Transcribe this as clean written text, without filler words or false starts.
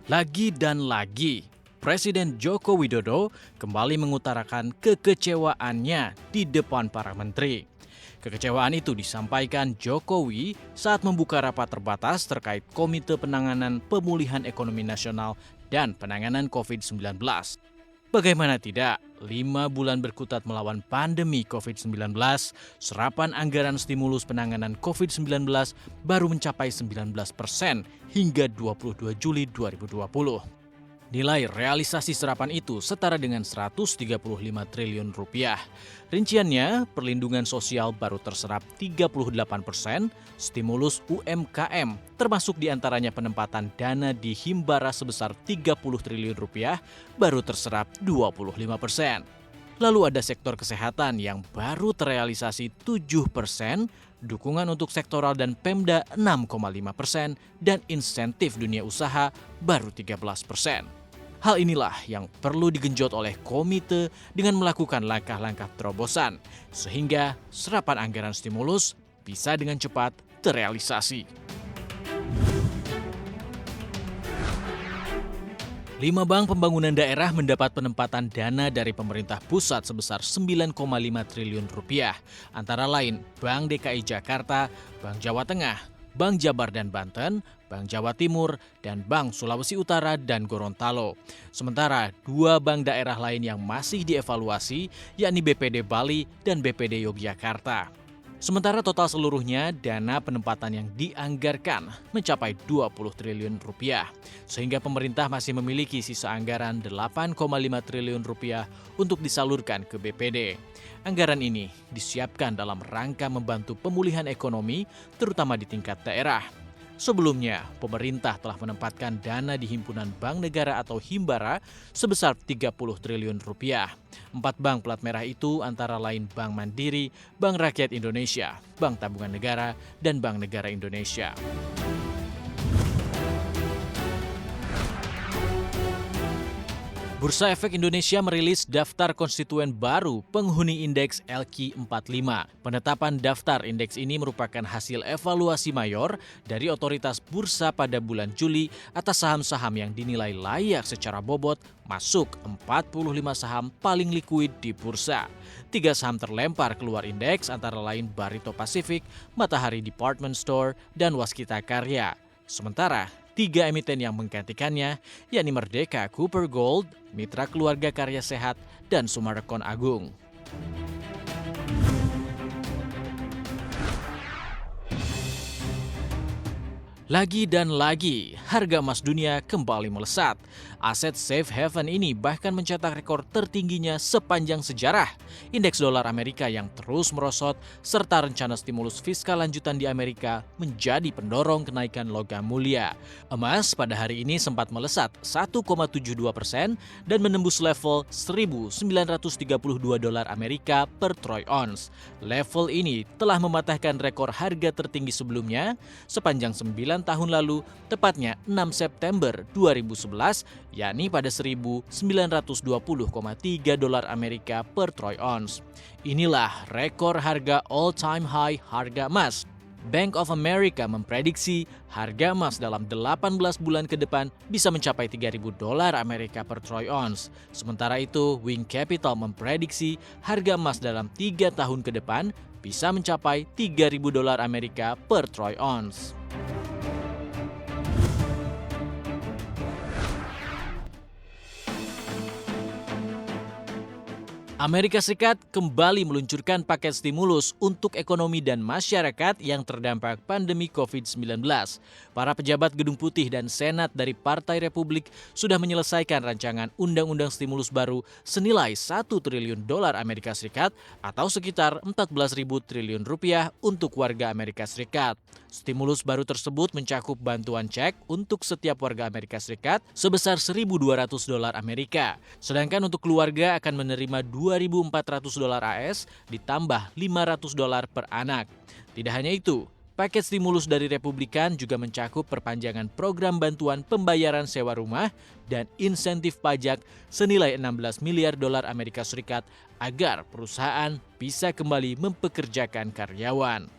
Lagi dan lagi, Presiden Joko Widodo kembali mengutarakan kekecewaannya di depan para menteri. Kekecewaan itu disampaikan Jokowi saat membuka rapat terbatas terkait Komite Penanganan Pemulihan Ekonomi Nasional dan Penanganan COVID-19. Bagaimana tidak, 5 bulan berkutat melawan pandemi COVID-19, serapan anggaran stimulus penanganan COVID-19 baru mencapai 19% hingga 22 Juli 2020. Nilai realisasi serapan itu setara dengan 135 triliun rupiah. Rinciannya, perlindungan sosial baru terserap 38%, stimulus UMKM, termasuk diantaranya penempatan dana di Himbara sebesar 30 triliun rupiah, baru terserap 25%. Lalu ada sektor kesehatan yang baru terrealisasi 7%, dukungan untuk sektoral dan Pemda 6,5%, dan insentif dunia usaha baru 13%. Hal inilah yang perlu digenjot oleh komite dengan melakukan langkah-langkah terobosan, sehingga serapan anggaran stimulus bisa dengan cepat terrealisasi. 5 bank pembangunan daerah mendapat penempatan dana dari pemerintah pusat sebesar 9,5 triliun rupiah, antara lain Bank DKI Jakarta, Bank Jawa Tengah, Bank Jabar dan Banten, Bank Jawa Timur, dan Bank Sulawesi Utara dan Gorontalo. Sementara 2 bank daerah lain yang masih dievaluasi, yakni BPD Bali dan BPD Yogyakarta. Sementara total seluruhnya dana penempatan yang dianggarkan mencapai 20 triliun rupiah, sehingga pemerintah masih memiliki sisa anggaran 8,5 triliun rupiah untuk disalurkan ke BPD. Anggaran ini disiapkan dalam rangka membantu pemulihan ekonomi, terutama di tingkat daerah. Sebelumnya, pemerintah telah menempatkan dana di Himpunan Bank Negara atau Himbara sebesar 30 triliun rupiah. 4 bank plat merah itu antara lain Bank Mandiri, Bank Rakyat Indonesia, Bank Tabungan Negara, dan Bank Negara Indonesia. Bursa Efek Indonesia merilis daftar konstituen baru penghuni indeks LQ45. Penetapan daftar indeks ini merupakan hasil evaluasi mayor dari otoritas bursa pada bulan Juli atas saham-saham yang dinilai layak secara bobot masuk 45 saham paling likuid di bursa. 3 saham terlempar keluar indeks antara lain Barito Pacific, Matahari Department Store, dan Waskita Karya. Sementara 3 emiten yang menggantikannya, yakni Merdeka Cooper Gold, Mitra Keluarga Karya Sehat, dan Summarecon Agung. Lagi dan lagi, harga emas dunia kembali melesat. Aset safe haven ini bahkan mencetak rekor tertingginya sepanjang sejarah. Indeks dolar Amerika yang terus merosot, serta rencana stimulus fiskal lanjutan di Amerika menjadi pendorong kenaikan logam mulia. Emas pada hari ini sempat melesat 1,72% dan menembus level $1.932 Amerika per troy ounce. Level ini telah mematahkan rekor harga tertinggi sebelumnya sepanjang 9 tahun lalu, tepatnya 6 September 2011, yakni pada $1.920,3 Amerika per troy ounce. Inilah rekor harga all-time high harga emas. Bank of America memprediksi harga emas dalam 18 bulan ke depan bisa mencapai $3.000 Amerika per troy ounce. Sementara itu, Wing Capital memprediksi harga emas dalam 3 tahun ke depan bisa mencapai $3.000 Amerika per troy ounce. Amerika Serikat kembali meluncurkan paket stimulus untuk ekonomi dan masyarakat yang terdampak pandemi COVID-19. Para pejabat Gedung Putih dan Senat dari Partai Republik sudah menyelesaikan rancangan undang-undang stimulus baru senilai $1 triliun Amerika Serikat atau sekitar 14.000 triliun rupiah untuk warga Amerika Serikat. Stimulus baru tersebut mencakup bantuan cek untuk setiap warga Amerika Serikat sebesar $1.200 Amerika. Sedangkan untuk keluarga akan menerima $2.400 AS ditambah $500 per anak. Tidak hanya itu, paket stimulus dari Republikan juga mencakup perpanjangan program bantuan pembayaran sewa rumah dan insentif pajak senilai $16 miliar Amerika Serikat agar perusahaan bisa kembali mempekerjakan karyawan.